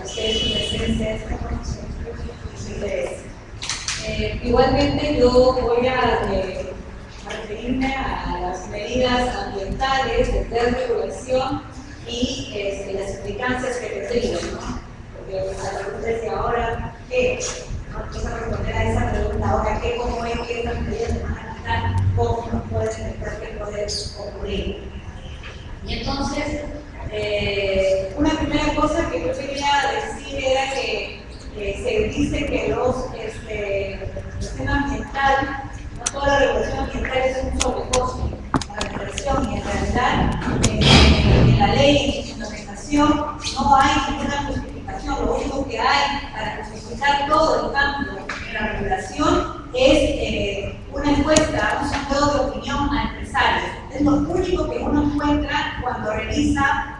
ustedes su presencia, esta información y su interés. Igualmente yo voy a referirme a las medidas ambientales de desregulación y las implicancias que tendrían, ¿no? Porque la pregunta es: ¿y ahora qué? ¿No? Vamos a responder a esa pregunta: ¿ahora qué? ¿Cómo es que estas medidas se van a quitar? ¿Cómo nos pueden evitar que puede ocurrir? Y entonces, una primera cosa que yo quería decir era que se dice que el sistema ambiental, no toda la regulación ambiental es un sobrecosto para la inversión, y en realidad en la ley, en su implementación, no hay ninguna justificación. Lo único que hay para justificar todo el cambio en la regulación es una encuesta, un sondeo de opinión a empresarios. Es lo único que uno encuentra cuando revisa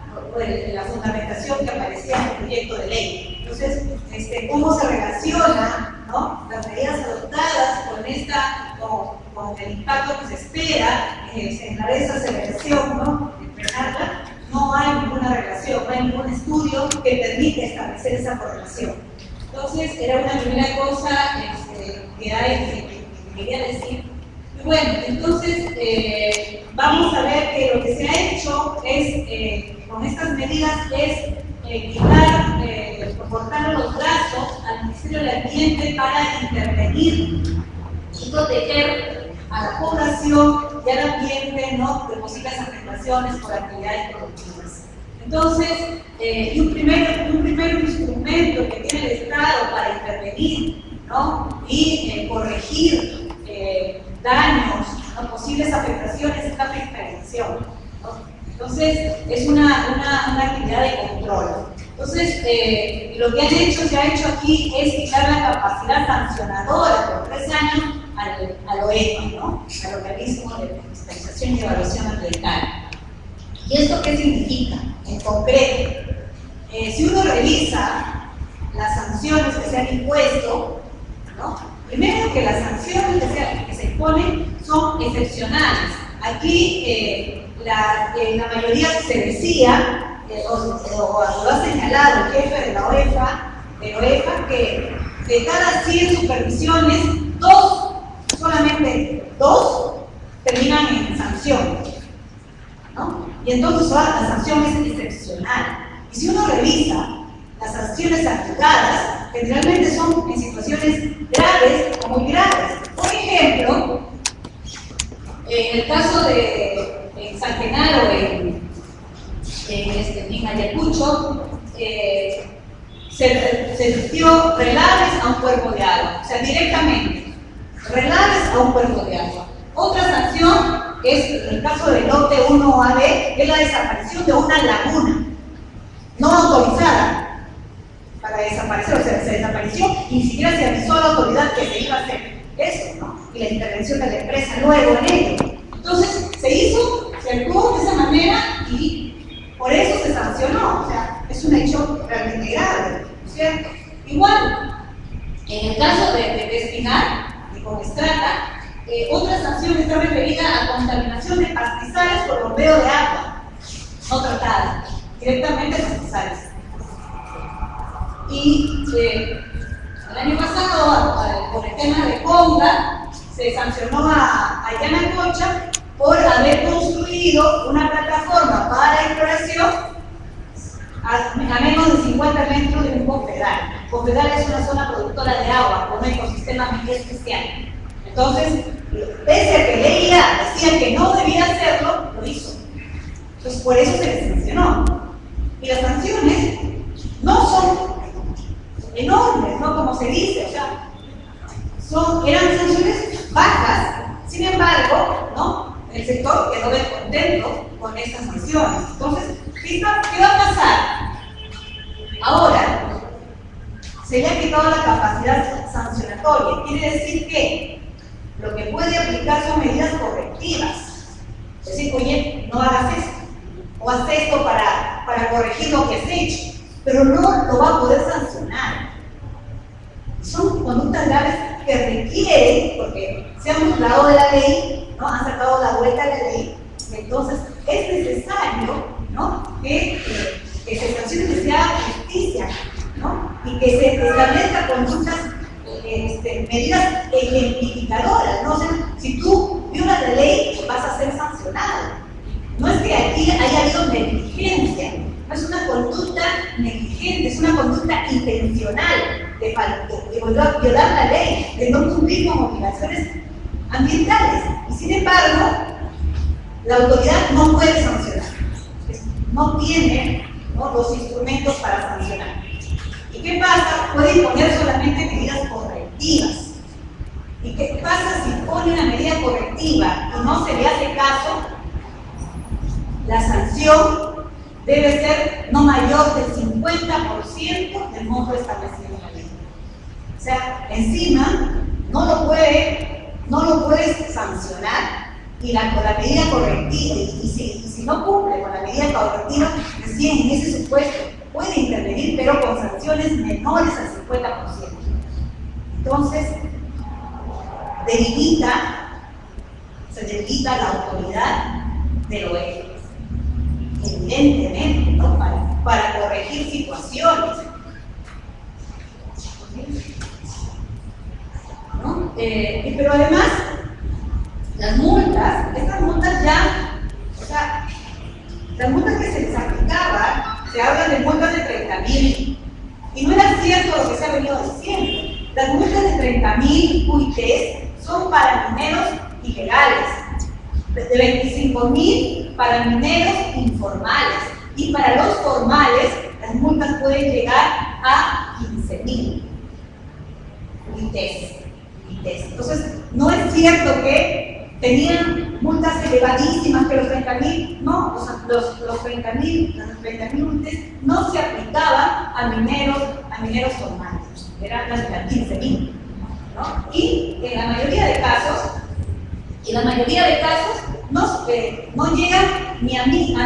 la fundamentación que aparecía en el proyecto de ley. Entonces, ¿cómo se relaciona, ¿no?, las medidas adoptadas con el impacto que se espera en la desaceleración, ¿no?, frenarla? No hay ninguna relación, no hay ningún estudio que permita establecer esa correlación. Entonces, era una primera cosa que quería decir. Y bueno, entonces vamos a ver que lo que se ha hecho es, con estas medidas, es cortarle los brazos al Ministerio del Ambiente para intervenir y proteger a la población y al ambiente, ¿no?, de posibles afectaciones por actividades productivas. Entonces, y un primer instrumento que tiene el Estado para intervenir, ¿no?, y corregir daños, ¿no?, posibles afectaciones, es la fiscalización, ¿no? Entonces, es una actividad de control. Entonces, lo que se ha hecho aquí es quitar la capacidad sancionadora por 3 años al OEPA, ¿no?, al Organismo de Fiscalización y Evaluación Ambiental. ¿Y esto qué significa? En concreto, si uno revisa las sanciones que se han impuesto, ¿no?, primero que las sanciones que se imponen son excepcionales. Aquí la mayoría se decía, o lo ha señalado el jefe de la OEPA, que de cada 100 supervisiones, solamente dos terminan en sanción, ¿no? Y entonces la sanción es excepcional. Y si uno revisa las sanciones aplicadas, generalmente son en situaciones graves o muy graves. Por ejemplo, en el caso de San Genaro, en Ayacucho, se dio relaves a un cuerpo de agua, o sea, directamente, relaves a un cuerpo de agua. Otra sanción es, en el caso del lote 1AB, es la desaparición de una laguna no autorizada para desaparecer, o sea, se desapareció y ni siquiera se avisó a la autoridad que se iba a hacer eso, ¿no? Y la intervención de la empresa luego en ello. Entonces, se actuó de esa manera y por eso se sancionó. O sea, es un hecho realmente grave, ¿no es cierto? Igual, en el caso de Espinar y con Estrata, otra sanción está referida a contaminación de pastizales por bombeo de agua no tratada, directamente pastizales. Y el año pasado, por el tema de Conga, se sancionó a Yanacocha por haber construido una plataforma para exploración a menos de 50 metros de un confedal. Confedal es una zona productora de agua con un ecosistema muy especial. Entonces, pese a que leía, decía que no debía hacerlo, lo hizo. Entonces, por eso se le sancionó. Y las sanciones no son enormes, ¿no?, como se dice, o sea, eran sanciones bajas. Sin embargo, ¿no?, el sector quedó descontento con estas sanciones. Entonces, ¿qué va a pasar? Ahora, se le ha quitado la capacidad sancionatoria. Quiere decir que lo que puede aplicar son medidas correctivas. Es decir, oye, no hagas esto, o haz esto para corregir lo que has hecho, pero no lo va a poder sancionar. Son conductas graves que requieren, porque se han burlado de la ley, ¿no?, han sacado la vuelta a la ley, entonces es necesario, ¿no?, que se sancione, que se haga justicia, que se establezcan conductas, medidas ejemplificadoras, ¿no? O sea, si tú violas la ley, vas a ser sancionado. No es que aquí haya habido negligencia, no es una conducta negligente, es una conducta intencional de violar la ley, de no cumplir con obligaciones ambientales. Y sin embargo, la autoridad no puede sancionar, no tiene, ¿no?, los instrumentos para sancionar. ¿Y qué pasa? Puede imponer solamente medidas correctivas. ¿Y qué pasa si pone una medida correctiva y no se le hace caso? La sanción debe ser no mayor del 50% del monto establecido en la ley. O sea, encima no lo puedes sancionar y con la medida correctiva, y si no cumple con la medida correctiva, recién en ese supuesto puede intervenir, pero con sanciones menores al 50%. Entonces, se debilita la autoridad del OEF, evidentemente, ¿no?, para corregir situaciones, ¿no? Pero además, estas multas ya, o sea, las multas que se les aplicaban, se habla de multas de 30.000, y no era cierto lo que se ha venido diciendo. Las multas de 30.000 UITs son para mineros ilegales, de 25.000 para mineros informales, y para los formales las multas pueden llegar a 15.000 UITs. Entonces, no es cierto que tenían multas elevadísimas, que los 30.000, no, los 30.000 UITs no se aplicaban a mineros formales, eran las 15.000, ¿no? Y en la mayoría de casos, no llegan ni a mí,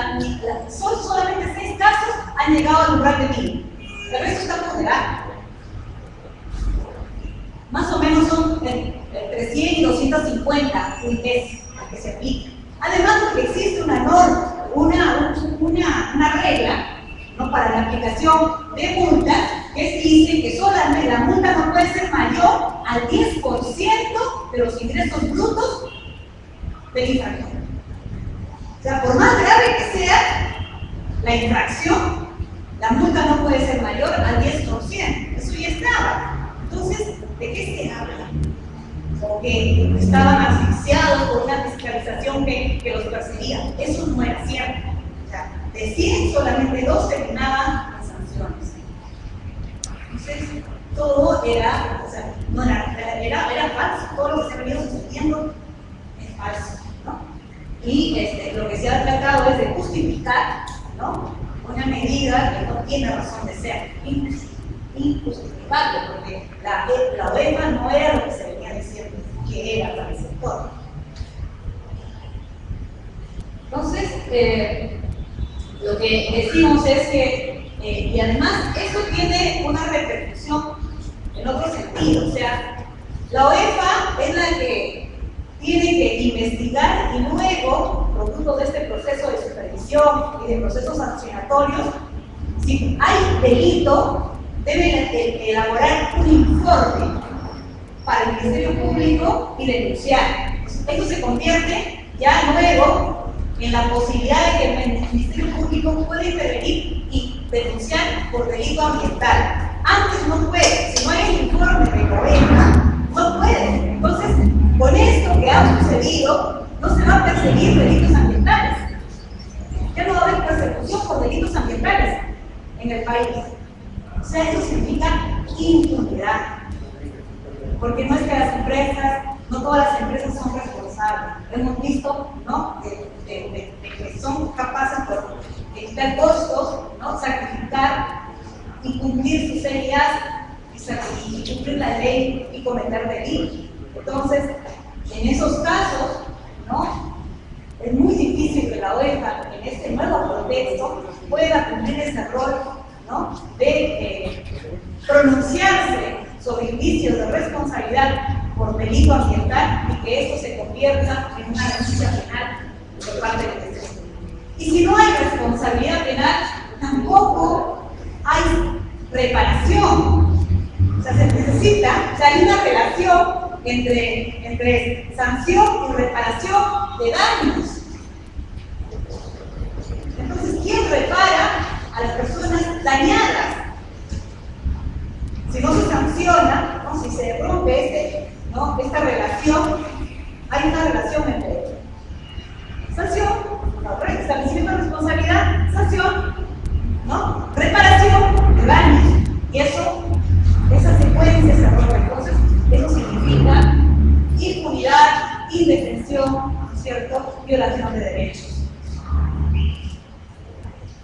solamente 6 casos han llegado al umbral de 1.000. El resto está ponderado. Más o menos son entre 100 y 250 UITs a que se aplican. Además, porque existe una norma, una regla, ¿no?, para la aplicación de multas, que dice que solamente la multa no puede ser mayor al 10% de los ingresos brutos del infractor. O sea, por más grave que sea la infracción, la multa no puede ser mayor al 10%. Eso ya estaba. Entonces, ¿de qué se habla? Como que estaban asfixiados por una fiscalización que los perseguía. Eso no era cierto. O sea, de 100, solamente 2 terminaban en sanciones. Entonces, todo era, o sea, no era falso. Todo lo que se ha venido sucediendo es falso, ¿no? Y lo que se ha tratado es de justificar, ¿no?, una medida que no tiene razón de ser, injustificable, porque la OEFA no era lo que se venía diciendo que era para el sector. Entonces, lo que decimos es que, y además esto tiene una repercusión en otro sentido, o sea, la OEFA es la que tiene que investigar y luego, producto de este proceso de supervisión y de procesos sancionatorios, si hay delito, debe elaborar un informe para el Ministerio Público y denunciar. Esto se convierte ya luego en la posibilidad de que el Ministerio Público pueda intervenir y denunciar por delito ambiental. Antes no puede, si no hay el informe de la OEFA, no puede. Entonces, con esto que ha sucedido, no se va a perseguir delitos ambientales. Ya no va a haber persecución por delitos ambientales en el país. O sea, eso significa impunidad. Porque no es que las empresas, no todas las empresas son responsables. Hemos visto, ¿no?, de que son capaces de quitar costos, ¿no?, sacrificar y cumplir sus seriedades y cumplir la ley y cometer delitos. Entonces, en esos casos, ¿no?, es muy difícil que la OEFA, en este nuevo contexto, pueda cumplir ese rol, ¿no?, de pronunciarse sobre indicios de responsabilidad por delito ambiental y que esto se convierta en una denuncia penal por parte del Ministerio Público. Y si no hay responsabilidad penal, tampoco hay reparación. sea, se necesita, o sea, hay una relación entre sanción y reparación de daños. Entonces, ¿quién repara a las personas dañadas? Si no se sanciona, ¿no? Si se rompe esta relación, hay una relación entre sanción, establecimiento de responsabilidad, sanción, ¿no? Reparación de daños. Y esa secuencia se rompe. Entonces, eso significa impunidad, indefensión, ¿no es cierto? Violación de derechos.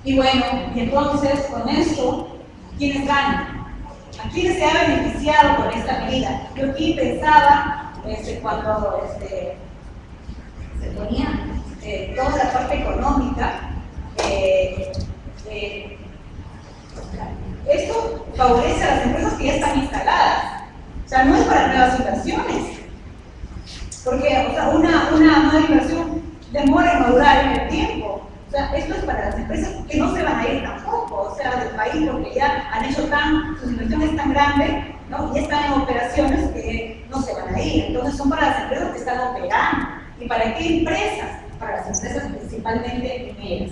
Y bueno, y entonces con esto, ¿quiénes ganan? ¿A quiénes se ha beneficiado con esta medida? Yo aquí pensaba, cuando se ponía toda la parte económica, esto favorece a las empresas que ya están instaladas. O sea, no es para nuevas inversiones. Porque o sea, una nueva inversión demora en madurar en el tiempo. O sea, esto es para las empresas que no se van a ir tampoco, o sea, del país, porque ya han hecho sus inversiones tan grandes, ¿no? Y están en operaciones que no se van a ir. Entonces son para las empresas que están operando. ¿Y para qué empresas? Para las empresas principalmente mineras.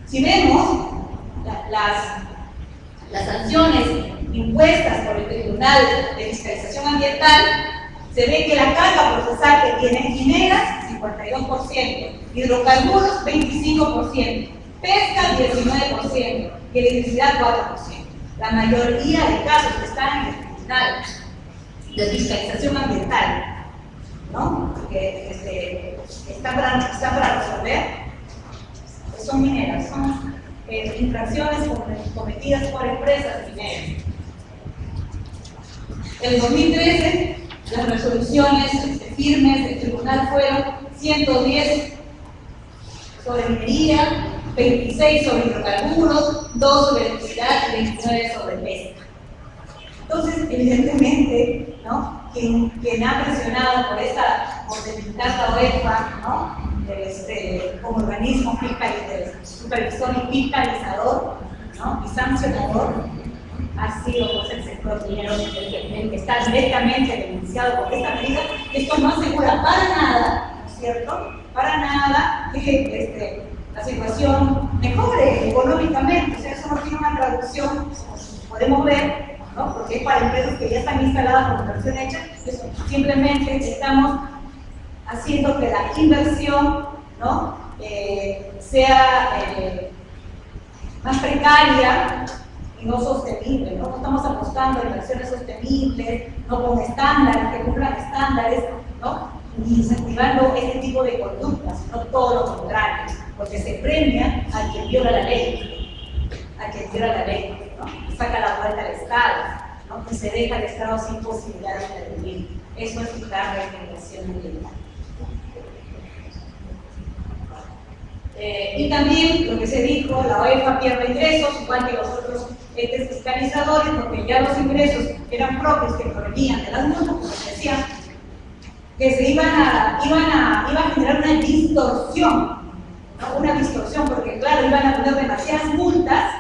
Si vemos las sanciones impuestas por el Tribunal de Fiscalización Ambiental, se ve que la carga procesal que tienen mineras, 52%, hidrocarburos, 25%, pesca, 19%, y electricidad, 4%. La mayoría de casos que están en el Tribunal de Fiscalización Ambiental, ¿no? Que están para resolver, son mineras, son infracciones cometidas por empresas mineras. En el 2013, las resoluciones firmes del tribunal fueron 110 sobre minería, 26 sobre hidrocarburos, 2 sobre electricidad y 29 sobre pesca. Entonces, evidentemente, ¿no? Quien ha presionado por delimitar la UEFA, ¿no? Como organismo supervisor y fiscalizador, ¿no? Y sancionador, ha sido pues, el sector minero el que está directamente beneficiado por esta medida. Esto no asegura para nada, ¿no es cierto? Para nada que la situación mejore económicamente. O sea, eso no tiene una traducción, podemos ver, ¿no? Porque es para empresas que ya están instaladas con inversión hecha. Simplemente estamos haciendo que la inversión, ¿no? Sea más precaria y no sostenible, ¿no? No estamos apostando a inversiones sostenibles, no con estándares, que cumplan estándares, ¿no? Ni incentivando este tipo de conductas, sino todo lo contrario, porque se premia a quien viola la ley, ¿no? Saca la vuelta al Estado, ¿no? Que se deja al Estado sin posibilidad de intervenir. Eso es quitar la intervención ambiental. Y también lo que se dijo, la OEFA pierde ingresos, igual que los otros entes fiscalizadores, porque ya los ingresos eran propios que provenían de las multas, como se decía, que se iba a generar una distorsión, ¿no? Una distorsión, porque claro, iban a poner demasiadas multas,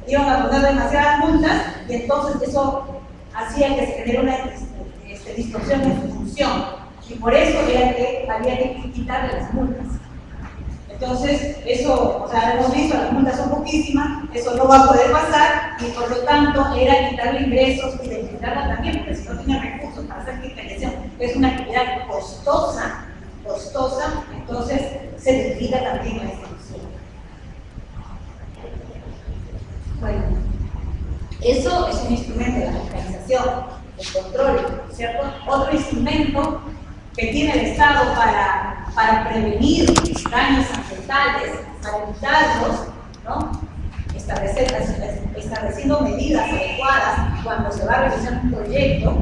y entonces eso hacía que se genere una distorsión de función, y por eso era que había que quitarle las multas. Entonces, eso, o sea, hemos visto, las multas son poquísimas, eso no va a poder pasar, y por lo tanto era quitarle ingresos y desquitarla también, porque si no tiene recursos para hacer fiscalización, es una actividad costosa, entonces se duplica también la institución. Bueno, eso es un instrumento de la fiscalización, el control, ¿cierto? Otro instrumento que tiene el Estado para prevenir daños ambientales, para evitarlos, ¿no? Estableciendo medidas adecuadas cuando se va a realizar un proyecto,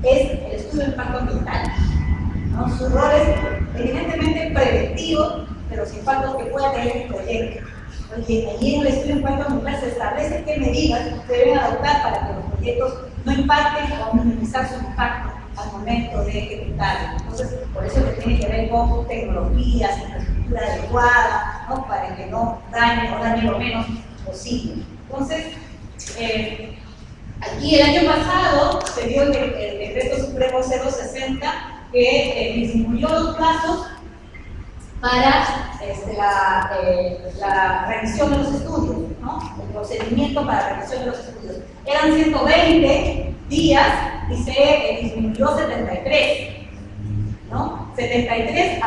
es el estudio de impacto ambiental, ¿no? Su rol es evidentemente preventivo de los impactos que pueda tener el proyecto. Oye, allí en el estudio de impacto ambiental se establece qué medidas se deben adoptar para que los proyectos no impacten o minimizar su impacto al momento de ejecutarlo. Entonces, por eso que tiene que ver con tecnologías, infraestructura adecuada, ¿no? Para que no dañe lo menos posible. Entonces, Aquí el año pasado se dio el decreto supremo 060 que disminuyó los plazos para la revisión de los estudios, ¿no? El procedimiento para la revisión de los estudios. Eran 120 días y se disminuyó 73, ¿no? 73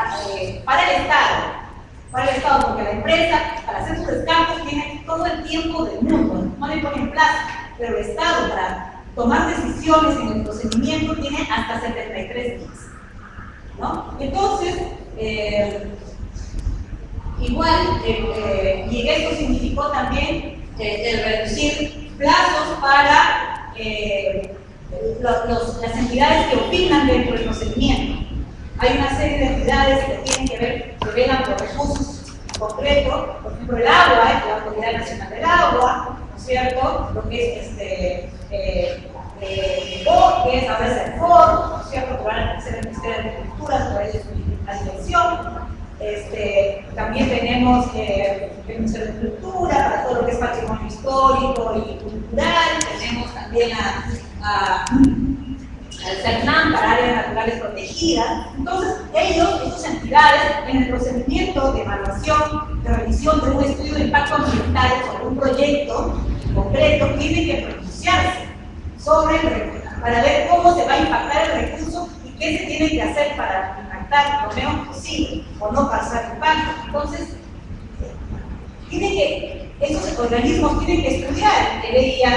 para el Estado, porque la empresa, para hacer sus descartos, tiene todo el tiempo del mundo, no le ponen plazo, pero el Estado, para tomar decisiones en el procedimiento, tiene hasta 73 días, ¿no? Entonces, igual, y esto significó también el reducir plazos para las entidades que opinan dentro del procedimiento. Hay una serie de entidades que tienen que ver, que velan por recursos concretos, por ejemplo el agua, la Autoridad Nacional del Agua, ¿no es cierto? Lo que es bosques, ahora es el FOR, ¿no es cierto? Que van a hacer el Ministerio de Agricultura a través de la dirección. También tenemos el Ministerio de Cultura para todo lo que es patrimonio histórico y cultural. Tenemos también al CERNAM para áreas naturales protegidas. Entonces, estas entidades, en el procedimiento de evaluación, de revisión de un estudio de impacto ambiental sobre un proyecto concreto, tienen que pronunciarse para ver cómo se va a impactar el recurso y qué se tiene que hacer para impactar lo menos posible o no causar impacto. Entonces, esos organismos tienen que estudiar el EIA,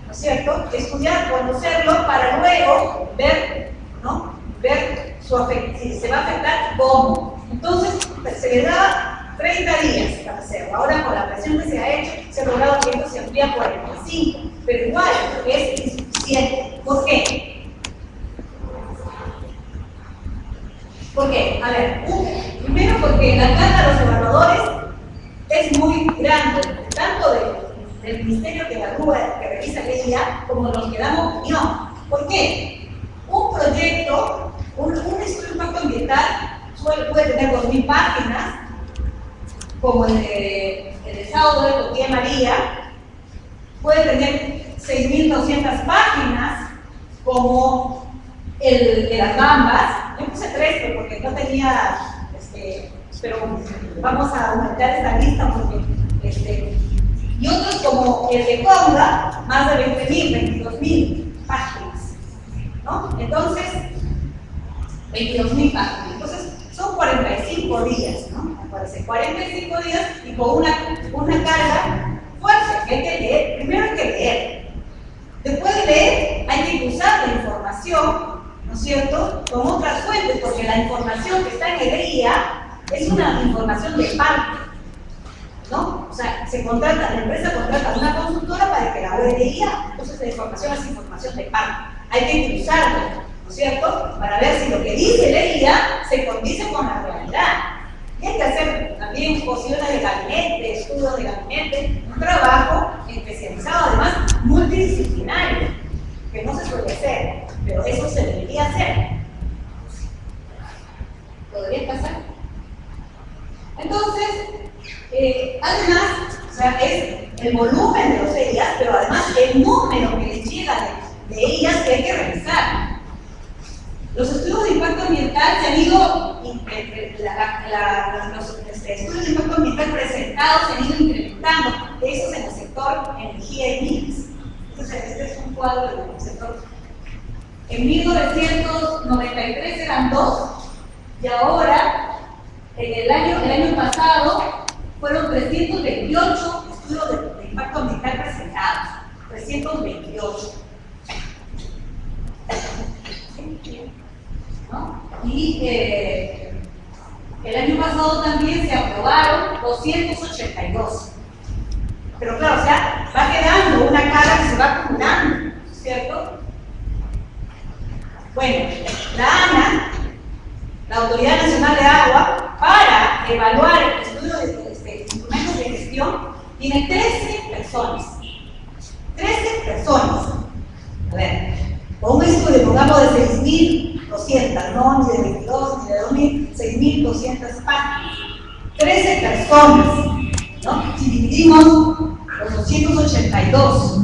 ¿no es cierto? Estudiar, conocerlo para luego ver, ¿no? Ver si se va a afectar, cómo. Entonces, se le da 30 días para hacerlo. Ahora, con la presión que se ha hecho, se ha logrado que esto se amplíe a 45, pero igual es insuficiente. ¿Por qué? ¿Por qué? A ver, primero porque la carga de los evaluadores es muy grande, tanto del ministerio que evalúa, que revisa el EIA, como los que dan opinión. ¿Por qué? Un proyecto, un estudio de impacto ambiental puede tener 2000 páginas, como el de Saudo, de Tía María, puede tener 6200 páginas, como el de las Bambas. Yo puse 3, pero porque no tenía, pero vamos a aumentar esta lista porque, y otros como el de Conga, más de 20.000, 22.000 páginas, ¿no? Entonces, 22.000 páginas. Entonces, son 45 días, ¿no? Me parece, 45 días y con una carga fuerte que hay que leer. Primero hay que leer. Después de leer, hay que cruzar la información, ¿no es cierto?, con otras fuentes, porque la información que está en el EIA es una información de parte, ¿no? O sea, la empresa contrata a una consultora para que la vea el EIA, entonces la información es información de parte. Hay que cruzarla, ¿no es cierto?, para ver si lo que dice el EIA se condice con la realidad. Y hay que hacer también posiciones de gabinete, estudios de gabinete, un trabajo especializado, además multidisciplinario, que no se suele hacer, pero eso se debería hacer. ¿Podría pasar? Entonces, además, o sea, es el volumen de los EIAs, pero además el número que les llega de EIAs que hay que revisar. Los estudios de impacto ambiental se han ido, los estudios de impacto ambiental presentados se han ido incrementando, de esos en el sector energía y minas. Entonces, este es un cuadro del sector. En 1993 eran 2, y ahora, el año pasado, fueron 328 estudios de impacto ambiental presentados. 328. ¿No? Y el año pasado también se aprobaron 282. Pero claro, o sea, va quedando una carga que se va acumulando, ¿cierto? Bueno, la ANA, la Autoridad Nacional de Agua, para evaluar el estudio de instrumentos de gestión, tiene 13 personas. 13 personas. A ver, con un estudio, pongamos de 6.200, no ni de 22 ni de 2.000, 6.200 páginas. 13 personas, ¿no? Si dividimos los 282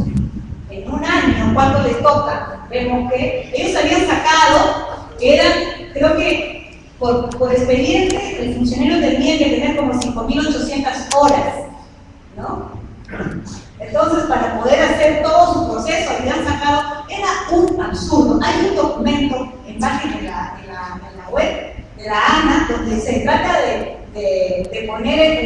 en un año, año, cuánto les toca, vemos que ellos habían sacado, eran, creo que por expediente, el funcionario tenía que tener como 5.800 horas, ¿no? Entonces, para poder hacer todo su proceso, habían sacado, era un absurdo. Hay un documento en página en la web de la ANA, donde se trata de poner,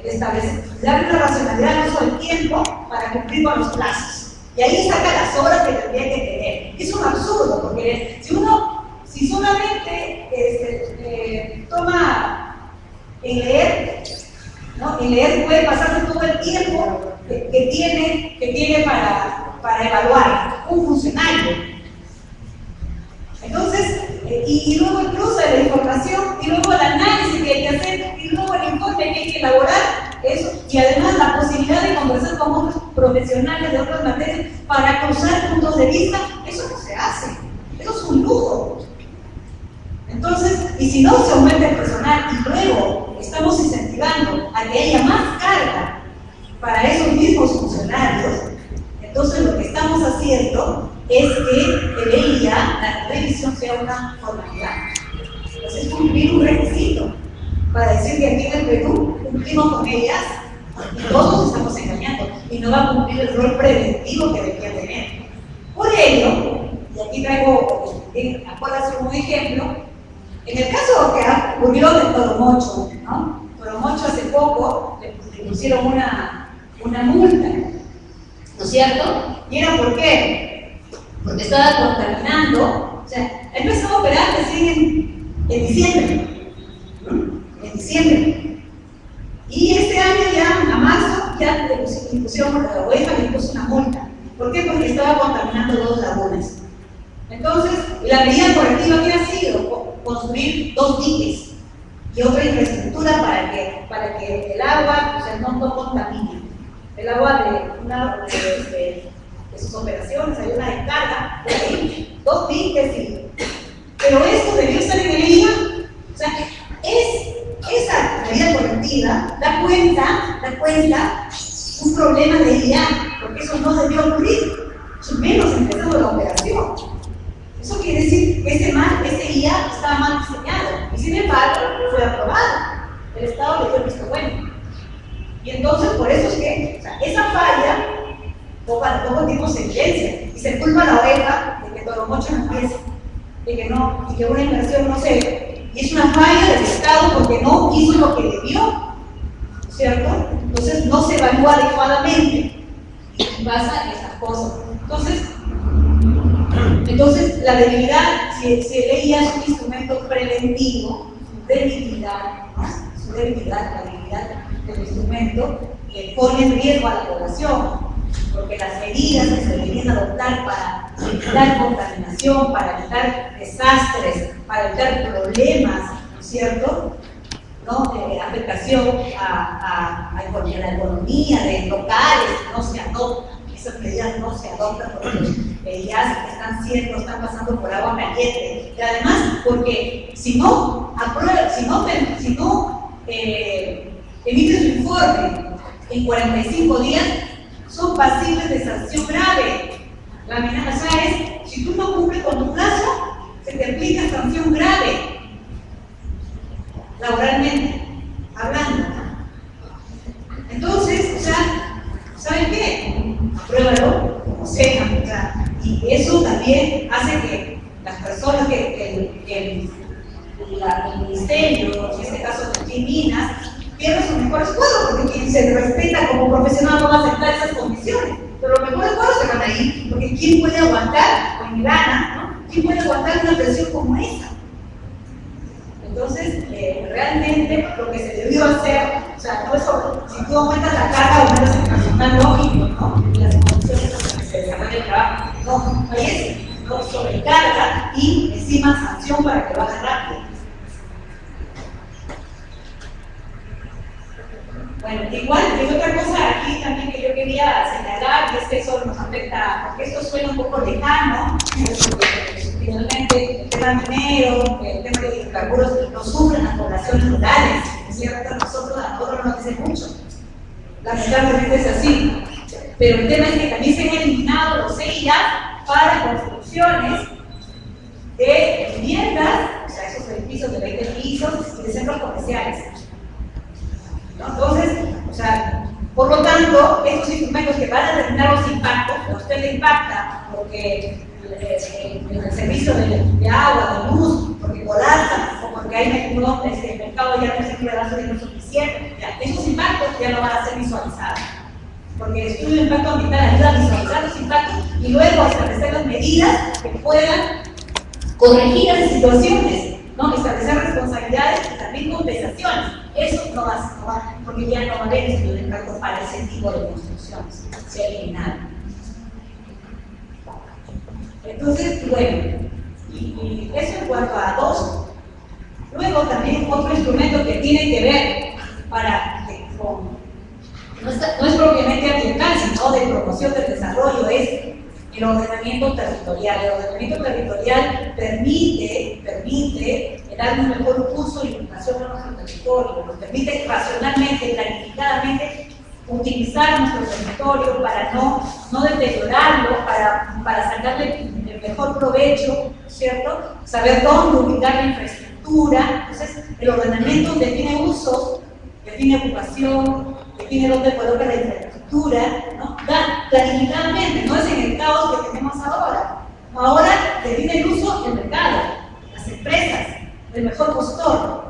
establecer, darle una racionalidad al uso del tiempo para cumplir con los plazos. Y ahí saca las horas que tendría que tener. Es un absurdo, porque si solamente toma en leer, ¿no? En leer puede pasarse todo el tiempo que tiene para evaluar un funcionario. Entonces, y luego el cruce de la información, y luego el análisis que hay que hacer, y luego el informe que hay que elaborar, eso, y además la posibilidad de conversar con otros profesionales de otras materias para cruzar puntos de vista, eso no se hace, eso es un lujo. Entonces, y si no se aumenta el personal y luego estamos incentivando a que haya más carga para esos mismos funcionarios, entonces lo que estamos haciendo es que el EIA, la revisión, sea una formalidad. Entonces es cumplir un requisito para decir que aquí en el Perú cumplimos con ellas y todos nos estamos engañando y no va a cumplir el rol preventivo que debería tener. Por ello, y aquí traigo, acuérdense un ejemplo, en el caso que ocurrió de Toromocho, ¿no? Toromocho hace poco le pusieron una multa, ¿no es cierto? ¿Y era por qué? Porque estaba contaminando, o sea, empezó a operar recién en diciembre, ¿no? En diciembre. Y este año ya, a marzo, ya le pusieron, la UEFA le puso una multa. ¿Por qué? Porque estaba contaminando 2 lagunas. Entonces, la medida correctiva que ha sido construir 2 diques y otra infraestructura para que el agua, o sea, no contamine. El agua de sus operaciones, hay una descarga, hay 2 diques, pero esto debió estar en el EIA. O sea, esa medida correctiva da cuenta un problema de EIA, porque eso no debió ocurrir, menos empezando la operación. Eso quiere decir que ese IA estaba mal diseñado y sin embargo fue aprobado. El Estado le dio el visto bueno. Y entonces por eso es que, o sea, esa falla poco tiempo se evidencia y se culpa a la OEPA de que Toromocho no empiece, de que no, y que una inversión no se ve. Y es una falla del Estado porque no hizo lo que debió, ¿cierto? Entonces no se evalúa adecuadamente y pasa esas cosas. Entonces, la debilidad, si el EIA es un instrumento preventivo, su debilidad, la debilidad del instrumento, pone en riesgo a la población, porque las medidas que se deberían adoptar para evitar contaminación, para evitar desastres, para evitar problemas, ¿no es cierto? ¿No? Afectación a la economía de locales, no se adoptan. Esas medidas no se adoptan porque ya están pasando por agua caliente. Y además, porque si no emite su informe en 45 días, son pasibles de sanción grave. La amenaza es, si tú no cumples con tu plazo, se te aplica sanción grave, laboralmente hablando. Entonces, o sea, ¿saben qué? Apruébalo como sea, o sea, y eso también hace que las personas que el ministerio, en este caso de Minas, pierdan sus mejores cuadros, porque quien se respeta como profesional no va a aceptar esas condiciones, pero los mejores cuadros se van a ir, porque ¿quién puede aguantar con grana, ¿no? ¿Quién puede aguantar una presión como esa? Entonces, realmente lo que se debió hacer, o sea, no es si tú aumentas la carga, aumentas el personal lógico, ¿no? Y las condiciones en las que se desarrolla el trabajo. No es eso, no sobrecarga y encima sanción para que baje rápido. Bueno, igual, hay otra cosa aquí también que yo quería señalar, y es que eso nos afecta, porque esto suena un poco lejano, finalmente el tema minero, el tema de hidrocarburos, lo sufren las poblaciones rurales, es cierto, a nosotros nos dice mucho, lamentablemente es así, pero el tema es que también se han eliminado los EIA para construcciones de viviendas, o sea, esos edificios de 20 pisos y de centros comerciales, ¿no? Entonces, o sea, por lo tanto, estos instrumentos que van a determinar los impactos, a usted le impacta porque el servicio de agua, de luz, porque colapsa o porque hay el mercado ya no es de gasolina suficiente, ya, esos impactos ya no van a ser visualizados. Porque el estudio de impacto ambiental ayuda a visualizar los impactos y luego a establecer las medidas que puedan corregir esas situaciones, ¿no? Establecer responsabilidades y también compensaciones. Eso no va, porque ya no va a haber estudio de impacto para ese tipo de construcciones. Se ha eliminado. Entonces, bueno, y eso en cuanto a dos. Luego también otro instrumento que tiene que ver no es propiamente ambiental, sino de promoción del desarrollo, es el ordenamiento territorial. El ordenamiento territorial permite dar un mejor uso y ocupación a nuestro territorio, nos permite racionalmente, planificadamente utilizar nuestro territorio para no deteriorarlo, para sacarle el mejor provecho, ¿cierto? Saber dónde ubicar la infraestructura. Entonces, el ordenamiento define usos, define ocupación, define dónde coloca la infraestructura, ¿no? Planificadamente, no es en el caos que tenemos ahora. Ahora define el uso del mercado, las empresas, el mejor postor.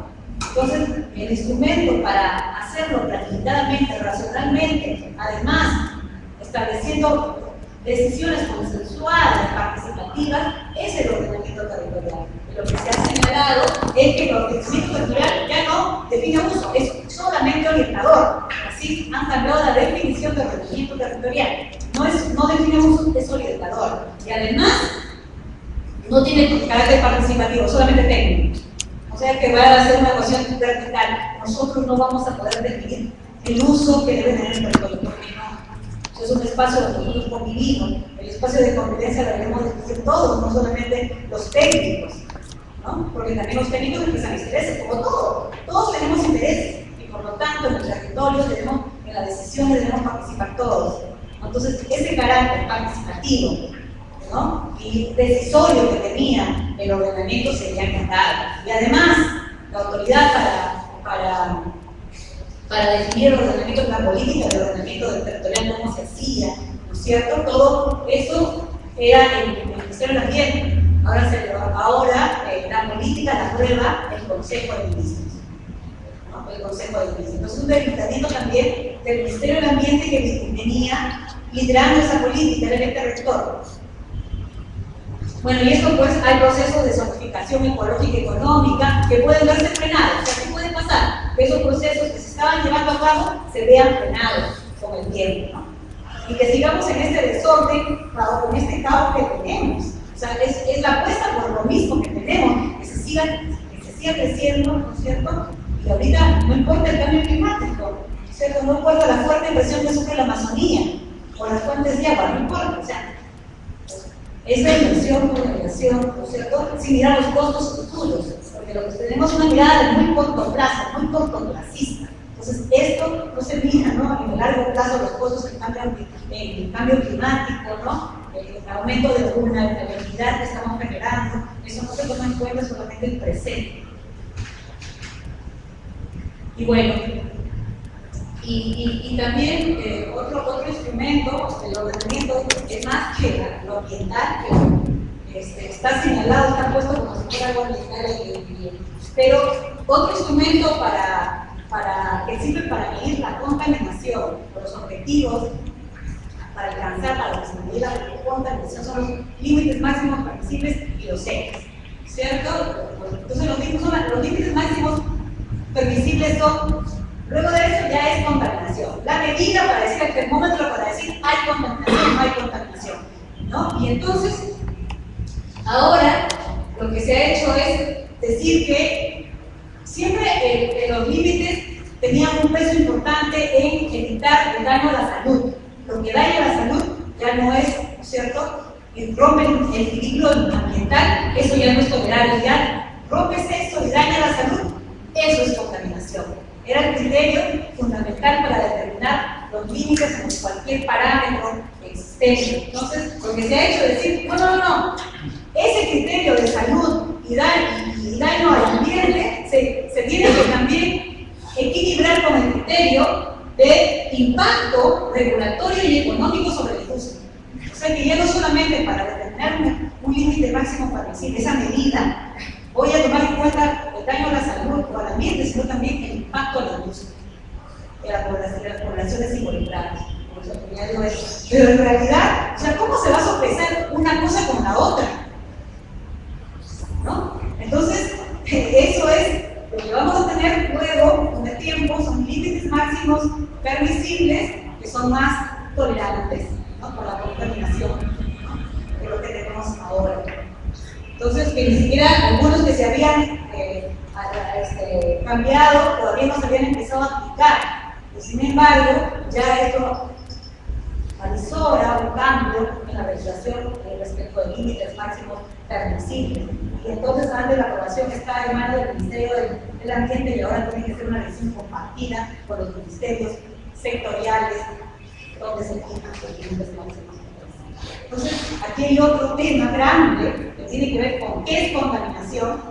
Entonces, el instrumento para hacerlo planificadamente, racionalmente, además, estableciendo decisiones consensuadas, participativas, es el ordenamiento territorial. Lo que se ha señalado es que el ordenamiento territorial ya no define uso, es solamente orientador. Así han cambiado la definición de ordenamiento territorial. No define uso, es orientador. Y además, no tiene carácter participativo, solamente técnico. O sea que va a ser una ecuación vertical. Nosotros no vamos a poder definir el uso que debe tener el territorio, porque no. Es un espacio donde nosotros convivimos. El espacio de convivencia lo debemos definir todos, no solamente los técnicos, ¿no? Porque también los técnicos expresan intereses, como todo. Todos tenemos intereses y por lo tanto en el territorio en las decisiones debemos participar todos. Entonces, ese carácter participativo, ¿no? Y decisorio que tenía el ordenamiento sería encantado. Y además, la autoridad para definir el ordenamiento de la política, el ordenamiento del territorial, cómo se hacía, ¿no es cierto? Todo eso era el Ministerio del Ambiente. Ahora la política la prueba el Consejo de Ministros, ¿no? El Consejo de Ministros. Entonces, un debilitamiento también del Ministerio del Ambiente que venía liderando esa política, era el ente rector. Bueno, y esto pues hay procesos de zonificación ecológica y económica que pueden verse frenados. O sea, ¿qué puede pasar? Que esos procesos que se estaban llevando a cabo se vean frenados con el tiempo, ¿no? Y que sigamos en este desorden, con este caos que tenemos. O sea, es la apuesta por lo mismo que tenemos, que se siga creciendo, ¿no es cierto? Y ahorita no importa el cambio climático, ¿cierto? No importa la fuerte inversión que sufre la Amazonía o las fuentes de agua, no importa. O sea, esa inversión por inversión, ¿no es cierto? Sin mirar los costos futuros, porque lo que tenemos es una mirada de muy corto plazo, muy cortoplacista. Entonces, esto no se mira, ¿no? En el largo plazo, los costos que cambian el cambio climático, ¿no? El aumento de la vulnerabilidad que estamos generando, eso no se toma en cuenta solamente el presente. Y bueno, y también otro instrumento del ordenamiento es más que lo ambiental, que está señalado, está puesto como si fuera algo ambiental, pero otro instrumento que sirve para medir la contaminación, los objetivos para alcanzar la medir la contaminación son los límites máximos permisibles y los ejes, ¿cierto? Entonces los límites máximos permisibles son, luego de eso ya es contaminación. La medida para decir el termómetro para decir hay contaminación, no hay contaminación, ¿no? Y entonces, ahora lo que se ha hecho es decir que siempre los límites tenían un peso importante en evitar el daño a la salud. Lo que daña a la salud ya no es, ¿no es cierto? Rompe el equilibrio ambiental, eso ya no es tolerable, ya rompes eso y daña a la salud, eso es contaminación. Era el criterio fundamental para determinar los límites en cualquier parámetro que existe. sistema. Entonces, lo que se ha hecho es decir, no, ese criterio de salud y daño al ambiente se tiene que también equilibrar con el criterio de impacto regulatorio y económico sobre el uso. O sea que ya no solamente para determinar un límite máximo para decir esa medida, voy a tomar en cuenta el daño a la salud o al ambiente, sino también el impacto a la industria, de las poblaciones involucradas. Pero en realidad, o sea, ¿cómo se va a sopesar una cosa con la otra? ¿No? Entonces, eso es lo que vamos a tener luego con el tiempo, son límites máximos permisibles que son más tolerantes, ¿no? Por la contaminación, ¿no? De lo que tenemos ahora. Entonces, que ni siquiera algunos que se habían cambiado todavía no se habían empezado a aplicar. Y sin embargo, ya esto avisora un cambio en la legislación respecto de límites máximos permisibles. Y entonces, antes la aprobación está en manos del Ministerio del Ambiente y ahora tiene que ser una decisión compartida con los ministerios sectoriales donde se fijan los límites máximos. Entonces, aquí hay otro tema grande que tiene que ver con qué es contaminación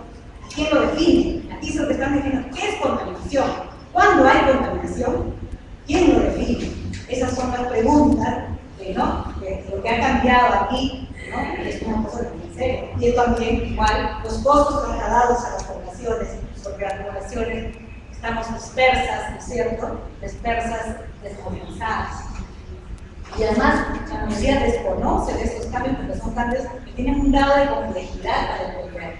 y quién lo define. Aquí es lo que están definiendo. ¿Qué es contaminación? ¿Cuándo hay contaminación? ¿Quién lo define? Esas son las preguntas ¿no? de lo que ha cambiado aquí, ¿no? Es una cosa de ministerio. Y también, igual, los costos trasladados a las poblaciones, porque las poblaciones estamos dispersas, ¿no es cierto? Dispersas, desmovilizadas. Y además, la mayoría desconoce de estos cambios porque son cambios que tienen un grado de complejidad para el gobierno.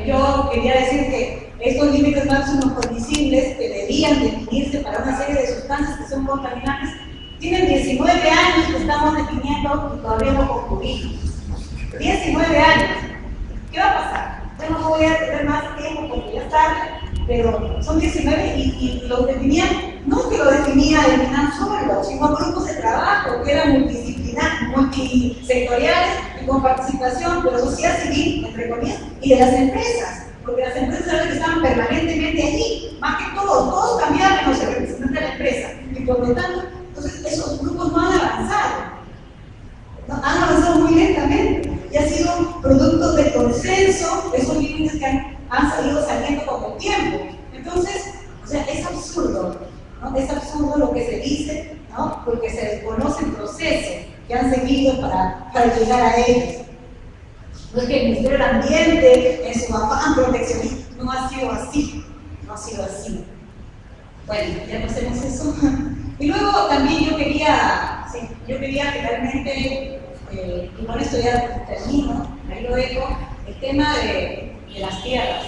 Yo quería decir que estos límites máximos permisibles que debían definirse para una serie de sustancias que son contaminantes tienen 19 años que estamos definiendo y todavía no concluimos. 19 años. ¿Qué va a pasar? Yo no voy a tener más tiempo porque ya es tarde, pero son 19 y lo definían, no que lo definía el MINAM solo, sino grupos de trabajo que eran multisectoriales y con participación de la sociedad civil, entre comillas, y de las empresas, porque las empresas eran las que estaban permanentemente allí, más que todos cambiaban menos el representante de la empresa, y por lo tanto, entonces esos grupos no han avanzado, han avanzado muy lentamente, y ha sido producto del consenso de esos límites que han salido saliendo con el tiempo. Entonces, o sea, es absurdo, ¿no? Es absurdo lo que se dice, ¿no? Porque se desconocen procesos que han seguido para llegar a ellos. No es que el Ministerio del Ambiente, en su afán proteccionista, no ha sido así, no ha sido así. Bueno, ya no hacemos eso. Y luego también yo quería finalmente, y con esto ya termino, ahí lo dejo, el tema de las tierras,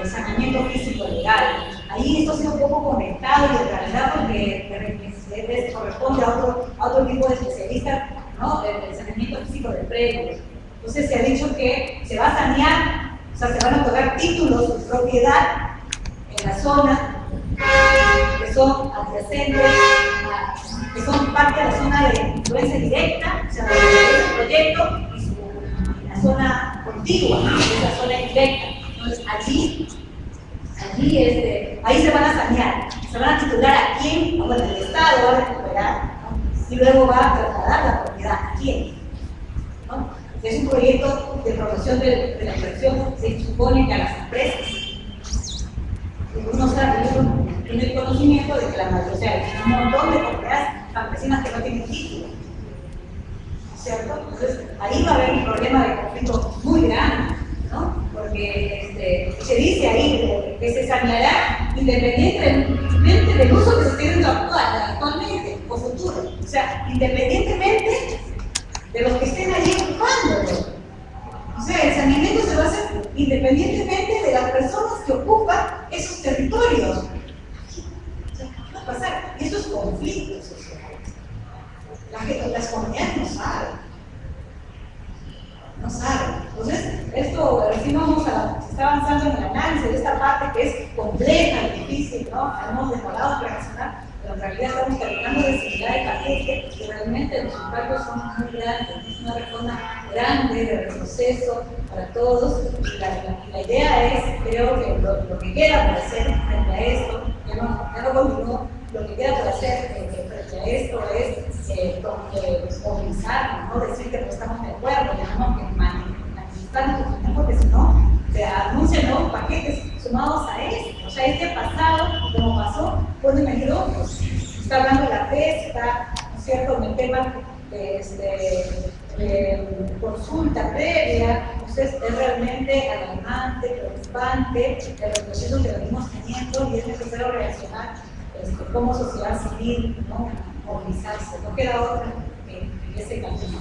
el saneamiento físico legal. Ahí esto ha sido un poco conectado y en realidad porque corresponde a otro tipo de especialistas, ¿no? El saneamiento físico de predios. Entonces se ha dicho que se va a sanear, o sea, se van a otorgar títulos de propiedad en la zona que son adyacentes, que son parte de la zona de influencia directa, o sea, del proyecto y la zona contigua, esa zona indirecta. Entonces ahí se van a sanear, se van a titular a quién, bueno, el Estado va a recuperar, ¿no? Y luego va a trasladar la propiedad a quién, ¿no? Es un proyecto de promoción de la inversión, se supone que a las empresas. Uno sabe, uno tiene el conocimiento de que la mayoría, o sea, hay un montón de propiedades campesinas que no tienen título, ¿cierto? Entonces, ahí va a haber un problema de conflicto muy grande, ¿no? Porque se dice ahí que se saneará independientemente del uso que se esté dando actualmente o futuro. O sea, independientemente de los que estén allí ocupándolo. O sea, el saneamiento se va a hacer independientemente de las personas que ocupan esos territorios. O sea, ¿qué va a pasar? Y esos conflictos sociales. Las comunidades no saben. No saben. Entonces, esto recién se está avanzando en el análisis de esta parte que es compleja y difícil, ¿no? Hemos demorado para reaccionar, pero en realidad estamos terminando de similar el paquete y realmente los impactos son muy grandes. Es una reforma grande de retroceso para todos. Y la idea es, creo que lo que queda por hacer frente a esto, ya no continúo, lo que queda por hacer esto es movilizarnos, ¿no? Decir que no estamos de acuerdo, tenemos que manifestarnos, porque si no, se anuncian nuevos paquetes sumados a esto. O sea, este pasado, como pasó, pues me imagino, pues, está hablando de la PES, está, ¿no es cierto?, en el tema de consulta previa, entonces es realmente alarmante, preocupante el proceso que venimos teniendo y es necesario reaccionar como sociedad civil, ¿no? Movilizarse, no queda otra que ese camino.